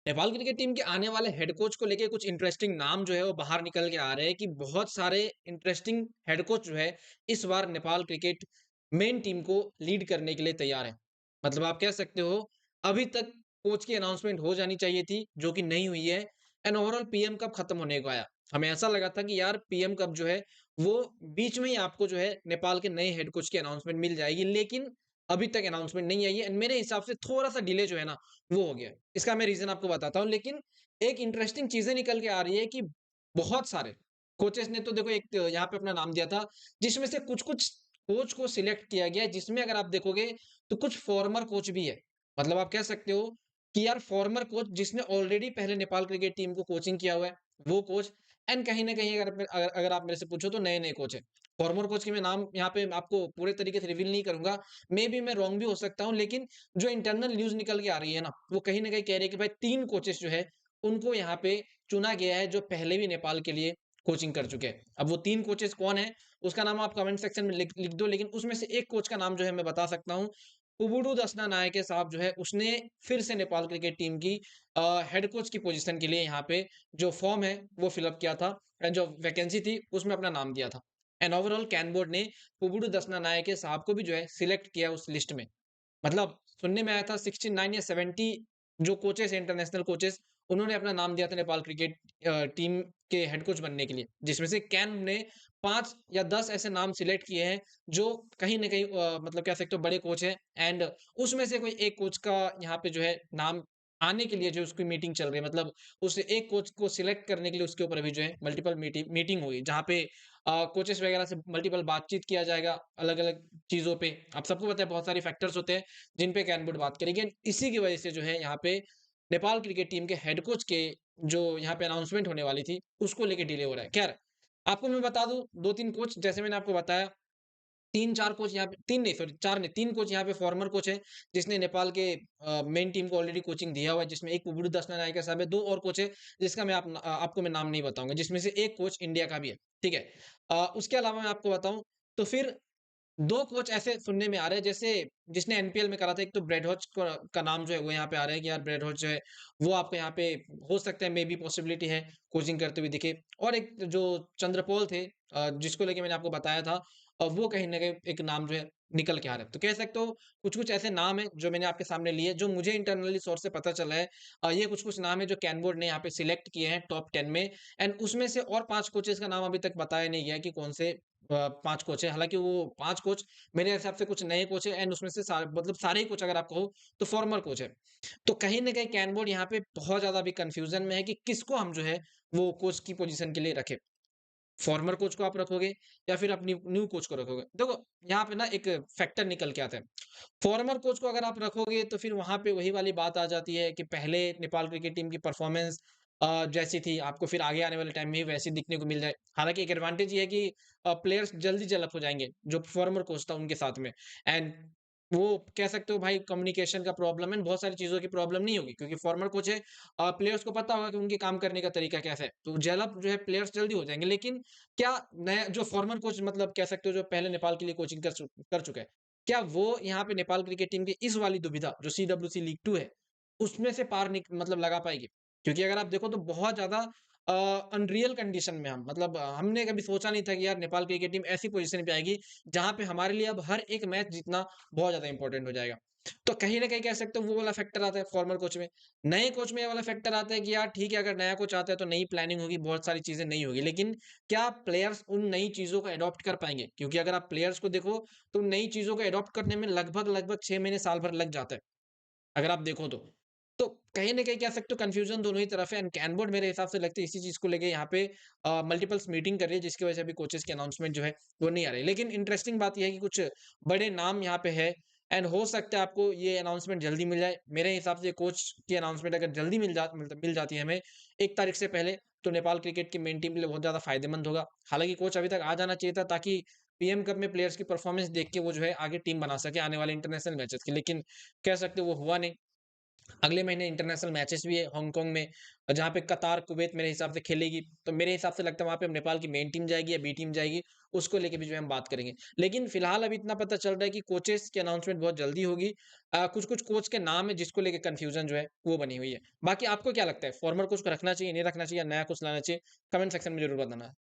Nepal cricket team के आने वाले हेड कोच को लेके कुछ इंटरेस्टिंग नाम जो है वो बाहर निकल के आ रहे हैं कि बहुत सारे इंटरेस्टिंग हेड कोच जो है इस बार नेपाल क्रिकेट मेन टीम को लीड करने के लिए तैयार है। मतलब आप कह सकते हो अभी तक कोच की अनाउंसमेंट हो जानी चाहिए थी जो कि नहीं हुई है। एंड ओवरऑल पीएम कप खत्म होने को आया। हमें ऐसा लगा था कि यार पीएम कप जो है वो बीच में ही आपको जो है नेपाल के नए हेड कोच की अनाउंसमेंट मिल जाएगी, लेकिन अभी तक अनाउंसमेंट नहीं आई है। एंड मेरे हिसाब से थोड़ा सा डिले जो है ना वो हो गया है। इसका मैं रीज़न आपको बताता हूँ, लेकिन एक इंटरेस्टिंग चीज़ें निकल के आ रही है कि बहुत सारे कोचेस ने तो देखो एक यहाँ पे अपना नाम दिया था, जिसमें से कुछ-कुछ कोच को सिलेक्ट किया गया है, जिसमें अगर आप देखोगे तो कुछ फॉर्मर कोच भी है। मतलब आप कह सकते हो कि यार फॉर्मर कोच जिसने ऑलरेडी पहले नेपाल क्रिकेट टीम को कोचिंग किया हुआ है, वो कोच। एंड कहीं न कहीं अगर आप मेरे से पूछो तो नए-नए कोच हैं। फॉर्मर कोच के मैं नाम यहाँ पे आपको पूरे तरीके से रिवील नहीं करूँगा, मेबी मैं रॉन्ग भी हो सकता हूँ, लेकिन जो इंटरनल न्यूज़ निकल के आ रही है ना, वो कहीं न कहीं कह रही है कि भाई 3 कोचेस जो है, उनको यहाँ पे चुना गया है, जो पहले भी नेपाल के लिए कोचिंग कर चुके हैं। अब वो 3 कोचेस कौन हैं, उसका नाम आप कमेंट सेक्शन में लिख लिख दो, लेकिन उसमें से एक कोच का नाम जो है मैं बता सकता हूँ। उबुडू दसनानायके साहब जो है, उसने फिर से नेपाल क्रिकेट टीम की हेड कोच की पोजीशन के लिए यहाँ पे जो फॉर्म है, वो फिल अप किया था एंड जो वैकेंसी थी, उसमें अपना नाम दिया था। एंड ओवरऑल कैन बोर्ड ने उबुडू दसनानायके साहब को भी जो है सिलेक्ट किया उस लिस्ट में। मतलब सुनने में आया था 69 या 70 जो कोचेस हैं इंटरनेशनल कोचेस, उन्होंने अपना नाम दिया था नेपाल क्रिकेट टीम के हेड कोच बनने के लिए। जिसमें से कैन ने 5 या 10 ऐसे नाम सिलेक्ट किए हैं जो कहीं न कहीं मतलब कह सकते हो बड़े कोच हैं। एंड उसमें से कोई एक कोच का यहाँ पे जो है नाम आने के लिए जो उसकी मीटिंग चल रही है, मतलब उस एक कोच को सिलेक्ट करने के लिए उसके ऊपर अभी जो है मल्टीपल मीटिंग हुई, जहाँ पे कोचेस वगैरह से मल्टीपल बातचीत किया जाएगा अलग-अलग चीज़ों पे। आप सबको पता है बहुत सारे फैक्टर्स होते हैं जिन पे कैन बुड बात करेंगे। इसी की वजह से जो है यहाँ पे नेपाल क्रिकेट टीम के हेड कोच के जो यहाँ पे अनाउंसमेंट होने वाली थी, उसको लेके डिले हो रहा है। ख़ैर, आपको मैं बता दूँ 2-3 कोच जैसे मैंने आपको बताया, 3-4 कोच यहाँ पे 3 नहीं सॉरी 4 नहीं 3 कोच यहाँ पे फॉर्मर कोच हैं, जिसने नेपाल के मेन टीम को ऑलरेडी कोचिंग दिया हुआ है, जिसमें एक उबुडू दसनानायके साहब है, 2 और कोच है, जिसका मैं आपको मैं नाम नहीं बताऊँगा, जिसमें से एक कोच इंडिया का भी है, ठीक है? उसके अलावा मैं आपको बताऊँ, तो फिर 2 कोच ऐसे सुनने में आ रहे हैं जैसे जिसने एनपीएल में करा था, एक तो ब्रेड हॉच का नाम जो है वो यहाँ पे आ रहा है कि यार ब्रेड हॉच जो है वो आपको यहाँ पे हो सकता है, मे बी पॉसिबिलिटी है कोचिंग करते हुए दिखे। और एक जो चंद्रपॉल थे जिसको लेके मैंने आपको बताया था, वो कहीं न कहीं एक नाम जो है निकल के आ रहा है। तो कह सकते हो कुछ-कुछ ऐसे नाम हैं जो मैंने आपके सामने लिए, जो मुझे इंटरनली सोर्स से पता चला है। ये कुछ-कुछ नाम है जो कैन बोर्ड ने यहाँ पे सिलेक्ट किए हैं टॉप 10 में। एंड उसमें से और 5 कोचेज़ का नाम अभी तक बताया नहीं गया है कि कौन से 5 कोच हैं। हालाँकि वो 5 कोच मेरे हिसाब से कुछ नए कोच हैं एंड उसमें से मतलब सारे ही कोच अगर आप कहो तो फॉर्मर कोच हैं। तो कहीं न कहीं कैन बोर्ड यहाँ पे बहुत ज़्यादा अभी कन्फ्यूज़न में है कि किसको हम जो है वो कोच की पोज़ीशन के लिए रखें। फॉर्मर कोच को आप रखोगे या फिर आप न्यू न्यू कोच को रखोगे। देखो, यहाँ पे ना एक फैक्टर निकल के आता है। फॉर्मर कोच को अगर आप रखोगे तो फिर वहाँ पे वही वाली बात आ जाती है कि पहले नेपाल क्रिकेट टीम की परफॉर्मेंस जैसी थी, आपको फिर आगे आने वाले टाइम में भी वैसी दिखने को मिल जाए। हालाँकि एक एडवांटेज ये है कि प्लेयर्स जल्दी जेल अप हो जाएँगे, जो फॉर्मर कोच था उनके साथ में। एंड वो कह सकते हो भाई कम्युनिकेशन का प्रॉब्लम है, बहुत सारी चीज़ों की प्रॉब्लम नहीं होगी क्योंकि फॉर्मर कोच है। प्लेयर्स को पता होगा कि उनके काम करने का तरीका कैसा है, तो जेल अप जो है प्लेयर्स जल्दी हो जाएँगे। लेकिन क्या नया जो फॉर्मर कोच मतलब कह सकते हो जो पहले नेपाल के लिए कोचिंग कर चुका है, क्या वो यहाँ पे नेपाल क्रिकेट टीम की इस वाली दुविधा जो सीडब्ल्यूसी लीग 2 है, उसमें से पार मतलब लगा पाएगी? क्योंकि अगर आप देखो तो बहुत ज़्यादा अ, अनरियल कंडीशन में हम मतलब हमने कभी सोचा नहीं था कि यार नेपाल क्रिकेट टीम ऐसी पोज़ीशन पे आएगी, जहाँ पे हमारे लिए अब हर एक मैच जीतना बहुत ज़्यादा इम्पोर्टेंट हो जाएगा। तो कहीं न कहीं कह सकते हो वो वाला फैक्टर आता है फॉर्मर कोच में। नए कोच में ये वाला फैक्टर आता है कि यार ठीक है, अगर नया कोच आता है तो नई प्लानिंग होगी, बहुत सारी चीज़ें नई होगी। लेकिन क्या प्लेयर्स उन नई चीज़ों को एडॉप्ट कर पाएँगे? क्योंकि अगर आप प्लेयर्स को देखो तो नई चीज़ों को एडॉप्ट करने में लगभग-लगभग 6 महीने, साल भर लग जाता है, अगर आप देखो तो। तो कहीं न कहीं कह सकते हो कन्फ्यूज़न दोनों ही तरफ है एंड कैन बोर्ड मेरे हिसाब से लगता है इसी चीज़ को लेके यहाँ पे मल्टीपल्स मीटिंग कर रही है, जिसकी वजह से अभी कोचेज़ की अनाउंसमेंट जो है वो नहीं आ रही। लेकिन इंटरेस्टिंग बात ये है कि कुछ बड़े नाम यहाँ पे है एंड हो सकता है आपको ये अनाउंसमेंट जल्दी मिल जाए। मेरे हिसाब से कोच की अनाउंसमेंट अगर जल्दी मिल जाती है हमें 1 तारीख से पहले, तो नेपाल क्रिकेट की मेन टीम के लिए बहुत ज़्यादा फ़ायदेमंद होगा। हालाँकि कोच अभी तक आ जाना चाहिए था ताकि पीएम कप में प्लेयर्स की परफॉर्मेंस देख के वो जो है आगे टीम बना सके आने वाले इंटरनेशनल मैचेज़ की। लेकिन कह सकते हो वो हुआ नहीं। अगले महीने इंटरनेशनल मैचेस भी है हांगकांग में, जहाँ पे कतार, कुवैत मेरे हिसाब से खेलेगी। तो मेरे हिसाब से लगता है वहाँ पे अब नेपाल की मेन टीम जाएगी या बी टीम जाएगी, उसको लेके भी जो है हम बात करेंगे। लेकिन फिलहाल अभी इतना पता चल रहा है कि कोचेस की अनाउंसमेंट बहुत जल्दी होगी। कुछ-कुछ कोच के नाम है जिसको लेके कन्फ्यूजन जो है वो बनी हुई है। बाकी आपको क्या लगता है फॉर्मर कोच को रखना चाहिए, नहीं रखना चाहिए या नया कोच लाना चाहिए? कमेंट सेक्शन में ज़रूर बताना।